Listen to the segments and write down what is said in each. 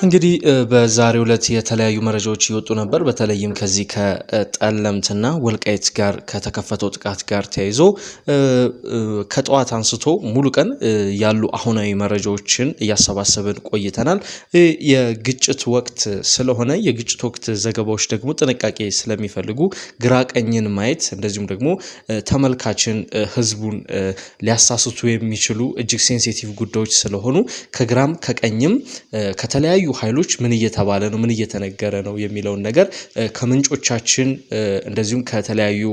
እንግዲህ በዛሬው ዕለት የተለያዩ መረጃዎች ይወጡ ነበር። በተለይም ከዚህ ከጠለምትና ወልቃይት ጋር ከተከፈተው ጥቃት ጋር ተያይዞ ከጠዋት አንስቶ ሙሉ ቀን ያሉ አሁናዊ መረጃዎችን እያሰባሰብን ቆይተናል። የግጭት ወቅት ስለሆነ የግጭት ወቅት ዘገባዎች ደግሞ ጥንቃቄ ስለሚፈልጉ ግራ ቀኝን ማየት እንደዚሁም ደግሞ ተመልካችን ህዝቡን ሊያሳስቱ የሚችሉ እጅግ ሴንሲቲቭ ጉዳዮች ስለሆኑ ከግራም ከቀኝም ከተለያዩ ኃይሎች ምን እየተባለ ነው ምን እየተነገረ ነው የሚለውን ነገር ከምንጮቻችን እንደዚሁም ከተለያዩ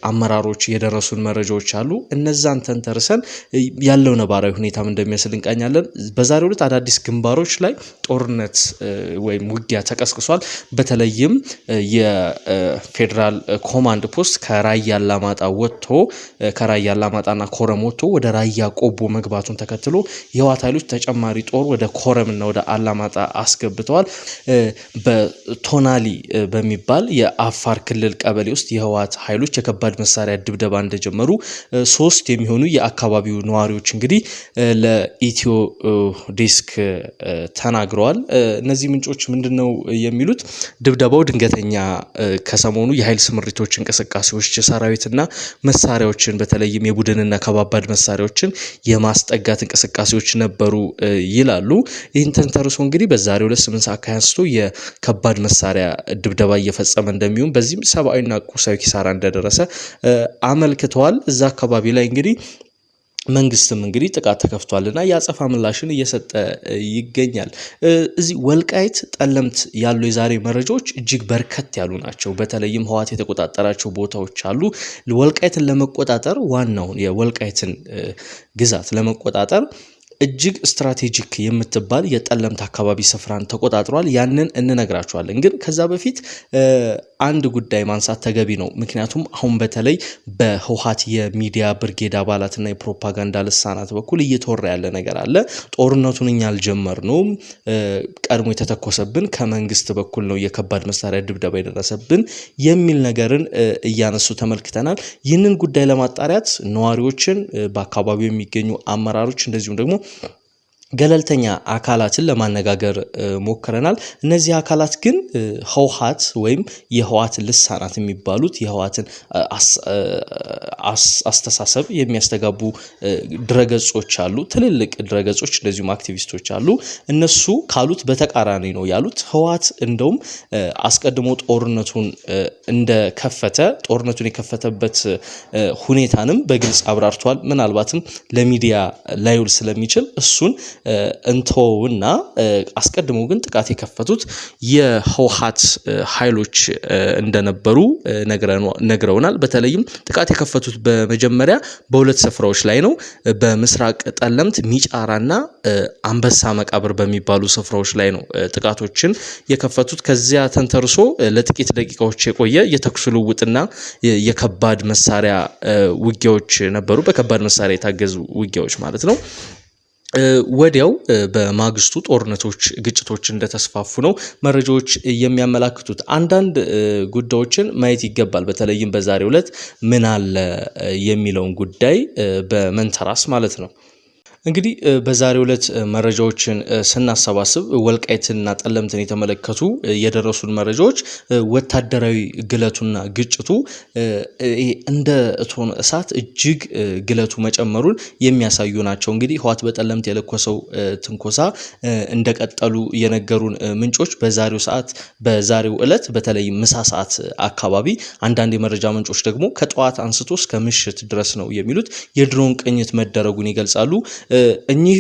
አመራሮች የደረሱን መረጃዎች አሉ። እነዛን ተንተርሰን ያለው ነባራዊ ሁኔታም እንደሚመስል እንቃኛለን። በዛሬው ዕለት አዳዲስ ግንባሮች ላይ ጦርነት ወይም ውጊያ ተቀስቅሷል። በተለይም የፌደራል ኮማንድ ፖስት ከራያ አላማጣ ወጥቶ ከራያ አላማጣና ኮረም ወጥቶ ወደ ራያ ቆቦ መግባቱን ተከትሎ የህወሓት ኃይሎች ተጨማሪ ጦር ወደ ኮረምና ወደ አላማጣ አስገብተዋል። በቶናሊ በሚባል የአፋር ክልል ቀበሌ ውስጥ የህወሓት ኃይሎች የከባድ መሳሪያ ድብደባ እንደጀመሩ 3 የሚሆኑ የአካባቢው ነዋሪዎች እንግዲህ ለኢትዮ ዲስክ ተናግረዋል። እነዚህ ምንጮች ምንድነው የሚሉት? ድብደባው ድንገተኛ ከሰሞኑ የኃይል ስምሪቶች እንቅስቃሴዎች ሰራዊትና መሳሪያዎችን በተለይም የቡድንና ከባባድ መሳሪያዎችን የማስጠጋት እንቅስቃሴዎች ነበሩ ይላሉ። ይህን ተንተርሶ እንግዲህ በዛሬው ዕለት 8 ሰዓት አንስቶ የከባድ መሳሪያ ድብደባ እየፈጸመ እንደሚሆን በዚህም ሰብአዊና ቁሳዊ ኪሳራ እንደደረሰ አመልክተዋል። እዛ አካባቢ ላይ እንግዲህ መንግስትም እንግዲህ ጥቃት ተከፍቷልና ያጸፋ ምላሽን እየሰጠ ይገኛል። እዚህ ወልቃይት ጠለምት ያሉ የዛሬ መረጃዎች እጅግ በርከት ያሉ ናቸው። በተለይም ህወሓት የተቆጣጠራቸው ቦታዎች አሉ። ወልቃይትን ለመቆጣጠር ዋናውን የወልቃይትን ግዛት ለመቆጣጠር እጅግ ስትራቴጂክ የምትባል የጠለምት አካባቢ ስፍራን ተቆጣጥሯል። ያንን እንነግራችኋለን። ግን ከዛ በፊት አንድ ጉዳይ ማንሳት ተገቢ ነው። ምክንያቱም አሁን በተለይ በህወሓት የሚዲያ ብርጌድ አባላትና የፕሮፓጋንዳ ልሳናት በኩል እየተወራ ያለ ነገር አለ። ጦርነቱን እኛ አልጀመርነውም፣ ቀድሞ የተተኮሰብን ከመንግስት በኩል ነው የከባድ መሳሪያ ድብደባ የደረሰብን የሚል ነገርን እያነሱ ተመልክተናል። ይህንን ጉዳይ ለማጣሪያት ነዋሪዎችን፣ በአካባቢው የሚገኙ አመራሮች እንደዚሁም ደግሞ ገለልተኛ አካላትን ለማነጋገር ሞክረናል። እነዚህ አካላት ግን ህወሓት ወይም የህወሓት ልሳናት የሚባሉት የህወሓትን አስተሳሰብ የሚያስተጋቡ ድረገጾች አሉ። ትልልቅ ድረገጾች እንደዚሁም አክቲቪስቶች አሉ። እነሱ ካሉት በተቃራኒ ነው ያሉት። ህወሓት እንደውም አስቀድሞ ጦርነቱን ጦርነቱን የከፈተበት ሁኔታንም በግልጽ አብራርቷል። ምናልባትም ለሚዲያ ላይውል ስለሚችል እሱን እንተውና አስቀድሞ ግን ጥቃት የከፈቱት የህወሓት ኃይሎች እንደነበሩ ነግረውናል። በተለይም ጥቃት የከፈቱት በመጀመሪያ በሁለት ስፍራዎች ላይ ነው። በምስራቅ ጠለምት ሚጫራና አንበሳ መቃብር በሚባሉ ስፍራዎች ላይ ነው ጥቃቶችን የከፈቱት። ከዚያ ተንተርሶ ለጥቂት ደቂቃዎች የቆየ የተኩስ ልውውጥና የከባድ መሳሪያ ውጊያዎች ነበሩ። በከባድ መሳሪያ የታገዙ ውጊያዎች ማለት ነው። ወዲያው በማግስቱ ግጭቶች እንደተስፋፉ ነው መረጃዎች የሚያመላክቱት። አንዳንድ ጉዳዮችን ማየት ይገባል። በተለይም በዛሬው ዕለት ምን አለ የሚለውን ጉዳይ በመንተራስ ማለት ነው። እንግዲህ በዛሬው ዕለት መረጃዎችን ስናሰባስብ ወልቃይትና ጠለምትን የተመለከቱ የደረሱን መረጃዎች ወታደራዊ ግለቱና ግጭቱ እንደ እቶን እሳት እጅግ ግለቱ መጨመሩን የሚያሳዩ ናቸው። እንግዲህ ህወሓት በጠለምት የለኮሰው ትንኮሳ እንደቀጠሉ የነገሩን ምንጮች በዛሬው ዕለት በተለይ ምሳ ሰዓት አካባቢ አንዳንድ የመረጃ ምንጮች ደግሞ ከጠዋት አንስቶ እስከ ምሽት ድረስ ነው የሚሉት የድሮን ቅኝት መደረጉን ይገልጻሉ። እኚህ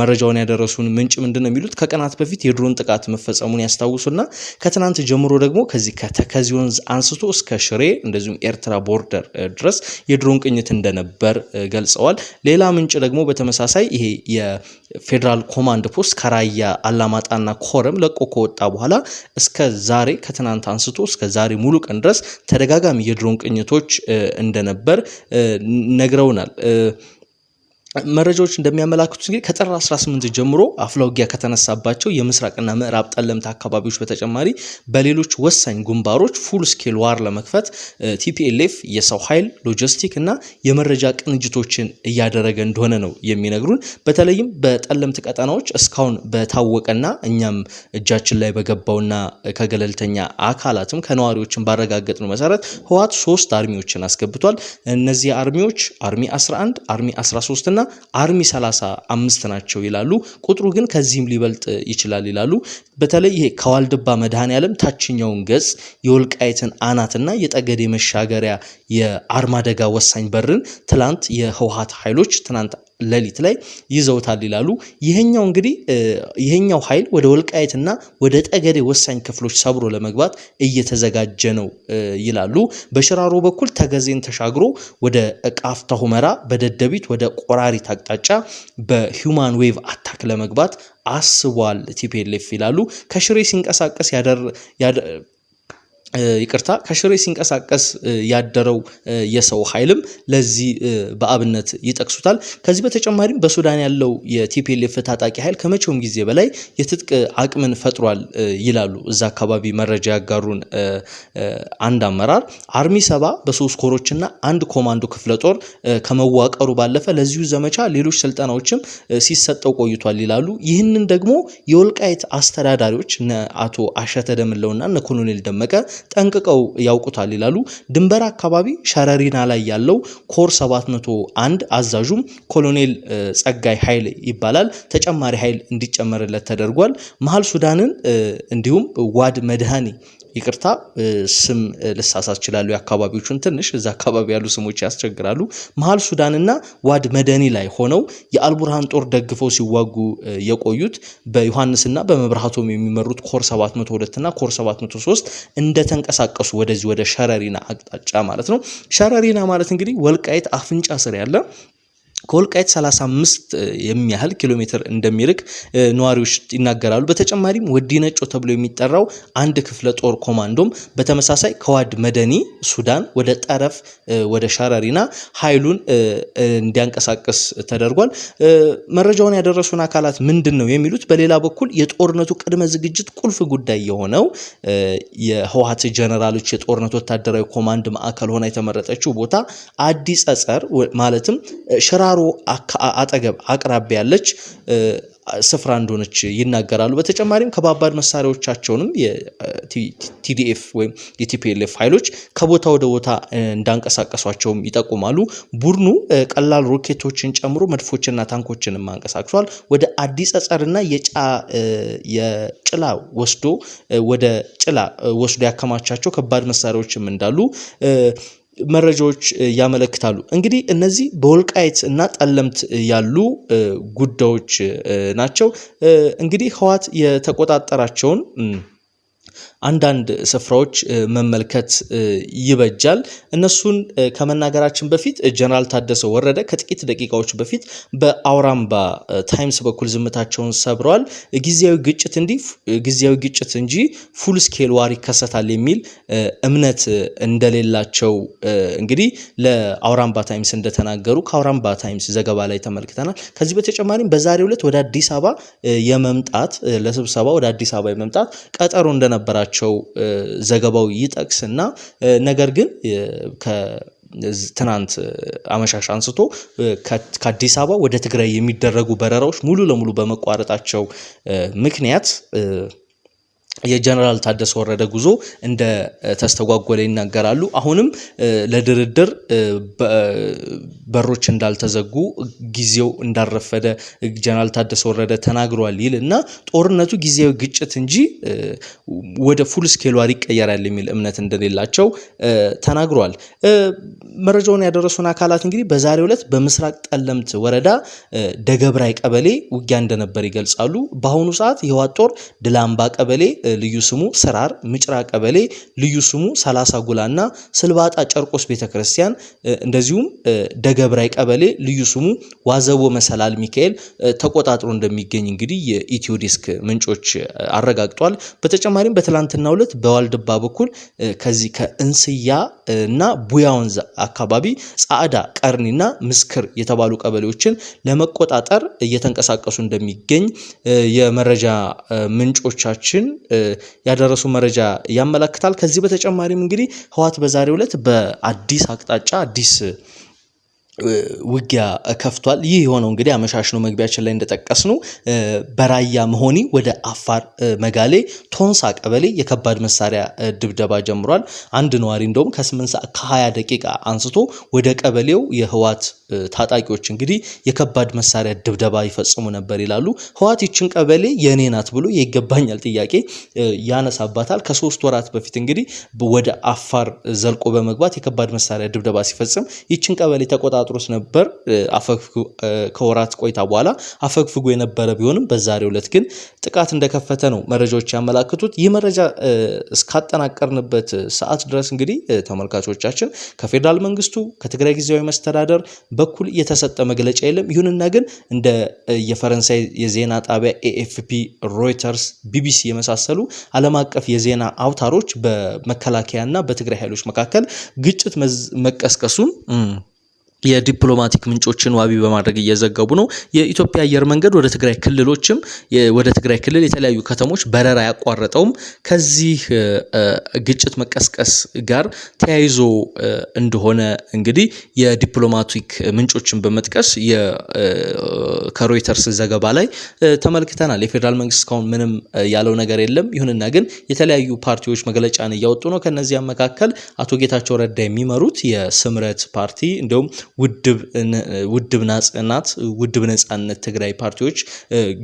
መረጃውን ያደረሱን ምንጭ ምንድነው የሚሉት? ከቀናት በፊት የድሮን ጥቃት መፈጸሙን ያስታውሱና ከትናንት ጀምሮ ደግሞ ከዚህ ከተከዚ ወንዝ አንስቶ እስከ ሽሬ እንደዚሁም ኤርትራ ቦርደር ድረስ የድሮን ቅኝት እንደነበር ገልጸዋል። ሌላ ምንጭ ደግሞ በተመሳሳይ ይሄ የፌደራል ኮማንድ ፖስት ከራያ አላማጣና ኮረም ለቆ ከወጣ በኋላ እስከ ዛሬ ከትናንት አንስቶ እስከ ዛሬ ሙሉ ቀን ድረስ ተደጋጋሚ የድሮን ቅኝቶች እንደነበር ነግረውናል። መረጃዎች እንደሚያመላክቱት እንግዲህ ከጥር 18 ጀምሮ አፍላ ውጊያ ከተነሳባቸው የምስራቅና ምዕራብ ጠለምት አካባቢዎች በተጨማሪ በሌሎች ወሳኝ ግንባሮች ፉል ስኬል ዋር ለመክፈት ቲፒኤልኤፍ የሰው ኃይል ሎጂስቲክ እና የመረጃ ቅንጅቶችን እያደረገ እንደሆነ ነው የሚነግሩን። በተለይም በጠለምት ቀጠናዎች እስካሁን በታወቀና እኛም እጃችን ላይ በገባውና ከገለልተኛ አካላትም ከነዋሪዎችን ባረጋገጥነው መሰረት ህወሓት 3 አርሚዎችን አስገብቷል። እነዚህ አርሚዎች አርሚ 11 አርሚ 13 እና አርሚ 35 ናቸው ይላሉ። ቁጥሩ ግን ከዚህም ሊበልጥ ይችላል ይላሉ። በተለይ ይሄ ከዋልድባ መድኃኔዓለም ታችኛውን ገጽ የወልቃይትን አናትና የጠገዴ መሻገሪያ የአርማደጋ ወሳኝ በርን ትላንት የህወሓት ኃይሎች ትናንት ሌሊት ላይ ይዘውታል ይላሉ። ይሄኛው እንግዲህ ይሄኛው ኃይል ወደ ወልቃይትና ወደ ጠገዴ ወሳኝ ክፍሎች ሰብሮ ለመግባት እየተዘጋጀ ነው ይላሉ። በሽራሮ በኩል ተገዜን ተሻግሮ ወደ ቃፍታ ሁመራ በደደቢት ወደ ቆራሪት አቅጣጫ በሂውማን ዌቭ አታክ ለመግባት አስቧል ቲፒኤልኤፍ ይላሉ። ከሽሬ ሲንቀሳቀስ ከሽሬ ሲንቀሳቀስ ያደረው የሰው ኃይልም ለዚህ በአብነት ይጠቅሱታል። ከዚህ በተጨማሪም በሱዳን ያለው የቲፒኤልኤፍ ታጣቂ ኃይል ከመቼውም ጊዜ በላይ የትጥቅ አቅምን ፈጥሯል ይላሉ። እዛ አካባቢ መረጃ ያጋሩን አንድ አመራር አርሚ 70 በ3 ኮሮችና አንድ ኮማንዶ ክፍለ ጦር ከመዋቀሩ ባለፈ ለዚሁ ዘመቻ ሌሎች ስልጠናዎችም ሲሰጠው ቆይቷል ይላሉ። ይህንን ደግሞ የወልቃይት አስተዳዳሪዎች አቶ አሸተ ደምለውና እነ ኮሎኔል ደመቀ ጠንቅቀው ያውቁታል ይላሉ። ድንበር አካባቢ ሸረሪና ላይ ያለው ኮር 701 አዛዡም ኮሎኔል ጸጋይ ኃይል ይባላል። ተጨማሪ ኃይል እንዲጨመርለት ተደርጓል። መሃል ሱዳንን እንዲሁም ዋድ መድሃኒ ይቅርታ ስም ልሳሳት ይችላሉ የአካባቢዎቹን ትንሽ እዛ አካባቢ ያሉ ስሞች ያስቸግራሉ። መሃል ሱዳንና ዋድ መደኒ ላይ ሆነው የአልቡርሃን ጦር ደግፈው ሲዋጉ የቆዩት በዮሐንስና በመብራቶም የሚመሩት ኮር 702 እና ኮር 703 እንደተንቀሳቀሱ ወደዚህ ወደ ሸረሪና አቅጣጫ ማለት ነው። ሸረሪና ማለት እንግዲህ ወልቃይት አፍንጫ ስር ያለ ከወልቃይት 35 የሚያህል ኪሎ ሜትር እንደሚርቅ ነዋሪዎች ይናገራሉ። በተጨማሪም ወዲ ነጮ ተብሎ የሚጠራው አንድ ክፍለ ጦር ኮማንዶም በተመሳሳይ ከዋድ መደኒ ሱዳን ወደ ጠረፍ ወደ ሸረሪና ኃይሉን እንዲያንቀሳቀስ ተደርጓል። መረጃውን ያደረሱን አካላት ምንድን ነው የሚሉት? በሌላ በኩል የጦርነቱ ቅድመ ዝግጅት ቁልፍ ጉዳይ የሆነው የህወሓት ጀነራሎች የጦርነቱ ወታደራዊ ኮማንድ ማዕከል ሆና የተመረጠችው ቦታ አዲ ጸጸር ማለትም ሽራሮ አጠገብ አቅራቢያ ያለች ስፍራ እንደሆነች ይናገራሉ። በተጨማሪም ከባባድ መሳሪያዎቻቸውንም የቲዲኤፍ ወይም የቲፒኤልኤፍ ኃይሎች ከቦታ ወደ ቦታ እንዳንቀሳቀሷቸውም ይጠቁማሉ። ቡድኑ ቀላል ሮኬቶችን ጨምሮ መድፎችና ታንኮችን አንቀሳቅሷል። ወደ አዲስ ጸጸርና የጭላ ወስዶ ያከማቻቸው ከባድ መሳሪያዎችም እንዳሉ መረጃዎች ያመለክታሉ። እንግዲህ እነዚህ በወልቃይት እና ጠለምት ያሉ ጉዳዮች ናቸው። እንግዲህ ህወሓት የተቆጣጠራቸውን አንዳንድ ስፍራዎች መመልከት ይበጃል። እነሱን ከመናገራችን በፊት ጀነራል ታደሰ ወረደ ከጥቂት ደቂቃዎች በፊት በአውራምባ ታይምስ በኩል ዝምታቸውን ሰብረዋል። ጊዜያዊ ግጭት እንጂ ፉል ስኬል ዋር ይከሰታል የሚል እምነት እንደሌላቸው እንግዲህ ለአውራምባ ታይምስ እንደተናገሩ ከአውራምባ ታይምስ ዘገባ ላይ ተመልክተናል። ከዚህ በተጨማሪም በዛሬው ዕለት ወደ አዲስ አበባ የመምጣት ለስብሰባ ወደ አዲስ አበባ የመምጣት ቀጠሮ እንደነበራቸው ዘገባው ይጠቅስና ነገር ግን ትናንት አመሻሽ አንስቶ ከአዲስ አበባ ወደ ትግራይ የሚደረጉ በረራዎች ሙሉ ለሙሉ በመቋረጣቸው ምክንያት የጀነራል ታደሰ ወረደ ጉዞ እንደ ተስተጓጎለ ይናገራሉ። አሁንም ለድርድር በሮች እንዳልተዘጉ ጊዜው እንዳረፈደ ጀነራል ታደሰ ወረደ ተናግሯል ይልና ጦርነቱ ጊዜያዊ ግጭት እንጂ ወደ ፉል ስኬል ዋር ይቀየራል የሚል እምነት እንደሌላቸው ተናግሯል። መረጃውን ያደረሱን አካላት እንግዲህ በዛሬው ዕለት በምስራቅ ጠለምት ወረዳ ደገብራይ ቀበሌ ውጊያ እንደነበር ይገልጻሉ። በአሁኑ ሰዓት የህወሓት ጦር ድላምባ ቀበሌ ልዩ ስሙ ስራር ምጭራ ቀበሌ ልዩ ስሙ 30 ጉላና ስልባጣ ጨርቆስ ቤተክርስቲያን እንደዚሁም ደገብራይ ቀበሌ ልዩ ስሙ ዋዘቦ መሰላል ሚካኤል ተቆጣጥሮ እንደሚገኝ እንግዲህ የኢትዮ ዲስክ ምንጮች አረጋግጧል። በተጨማሪም በትላንትናው ዕለት በዋልድባ በኩል ከዚህ ከእንስያ እና ቡያወንዝ አካባቢ ጻዕዳ ቀርኒና ምስክር የተባሉ ቀበሌዎችን ለመቆጣጠር እየተንቀሳቀሱ እንደሚገኝ የመረጃ ምንጮቻችን ያደረሱ መረጃ ያመለክታል። ከዚህ በተጨማሪም እንግዲህ ህወሓት በዛሬው ዕለት በአዲስ አቅጣጫ አዲስ ውጊያ ከፍቷል። ይህ የሆነው እንግዲህ አመሻሽ ነው መግቢያችን ላይ እንደጠቀስነው በራያ መሆኒ ወደ አፋር መጋሌ ቶንሳ ቀበሌ የከባድ መሳሪያ ድብደባ ጀምሯል። አንድ ነዋሪ እንደውም ከ8 ሰዓት ከ20 ደቂቃ አንስቶ ወደ ቀበሌው የህወሓት ታጣቂዎች እንግዲህ የከባድ መሳሪያ ድብደባ ይፈጽሙ ነበር ይላሉ። ህወሓት ይችን ቀበሌ የኔ ናት ብሎ የይገባኛል ጥያቄ ያነሳባታል። ከ3 ወራት በፊት እንግዲህ ወደ አፋር ዘልቆ በመግባት የከባድ መሳሪያ ድብደባ ሲፈጽም ይችን ቀበሌ ተቆጣጥሮስ ነበር። ከወራት ቆይታ በኋላ አፈግፍጎ የነበረ ቢሆንም በዛሬው ዕለት ግን ጥቃት እንደከፈተ ነው መረጃዎች ያመላክቱት። ይህ መረጃ እስካጠናቀርንበት ሰዓት ድረስ እንግዲህ ተመልካቾቻችን ከፌደራል መንግስቱ ከትግራይ ጊዜያዊ መስተዳደር በኩል የተሰጠ መግለጫ የለም። ይሁንና ግን እንደ የፈረንሳይ የዜና ጣቢያ ኤኤፍፒ፣ ሮይተርስ፣ ቢቢሲ የመሳሰሉ ዓለም አቀፍ የዜና አውታሮች በመከላከያና በትግራይ ኃይሎች መካከል ግጭት መቀስቀሱን የዲፕሎማቲክ ምንጮችን ዋቢ በማድረግ እየዘገቡ ነው። የኢትዮጵያ አየር መንገድ ወደ ትግራይ ክልሎችም ወደ ትግራይ ክልል የተለያዩ ከተሞች በረራ ያቋረጠውም ከዚህ ግጭት መቀስቀስ ጋር ተያይዞ እንደሆነ እንግዲህ የዲፕሎማቲክ ምንጮችን በመጥቀስ ከሮይተርስ ዘገባ ላይ ተመልክተናል። የፌደራል መንግስት እስካሁን ምንም ያለው ነገር የለም። ይሁንና ግን የተለያዩ ፓርቲዎች መግለጫን እያወጡ ነው። ከነዚያ መካከል አቶ ጌታቸው ረዳ የሚመሩት የስምረት ፓርቲ እንዲሁም ውድብ ነጻነት ትግራይ ፓርቲዎች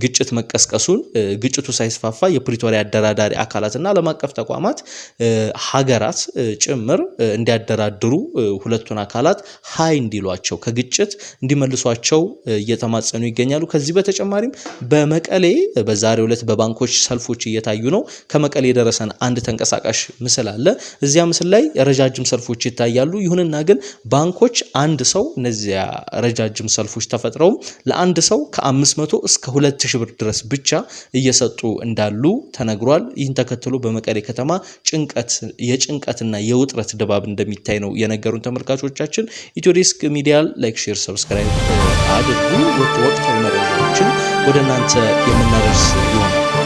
ግጭት መቀስቀሱን ግጭቱ ሳይስፋፋ የፕሪቶሪያ አደራዳሪ አካላትና ዓለም አቀፍ ተቋማት ሀገራት ጭምር እንዲያደራድሩ ሁለቱን አካላት ሀይ እንዲሏቸው ከግጭት እንዲመልሷቸው እየተማጸኑ ይገኛሉ። ከዚህ በተጨማሪም በመቀሌ በዛሬው ዕለት በባንኮች ሰልፎች እየታዩ ነው። ከመቀሌ የደረሰን አንድ ተንቀሳቃሽ ምስል አለ። እዚያ ምስል ላይ ረጃጅም ሰልፎች ይታያሉ። ይሁንና ግን ባንኮች አንድ ሰው እነዚያ ረጃጅም ሰልፎች ተፈጥረው ለአንድ ሰው ከ500 እስከ 2000 ብር ድረስ ብቻ እየሰጡ እንዳሉ ተነግሯል። ይህን ተከትሎ በመቀሌ ከተማ የጭንቀትና የውጥረት ድባብ እንደሚታይ ነው የነገሩን ተመልካቾቻችን። ኢትዮ ዲስክ ሚዲያ ላይክ፣ ሼር፣ ሰብስክራይብ አድርጉ። ወቅታዊ መረጃዎችን ወደ እናንተ የምናደርስ ይሆናል።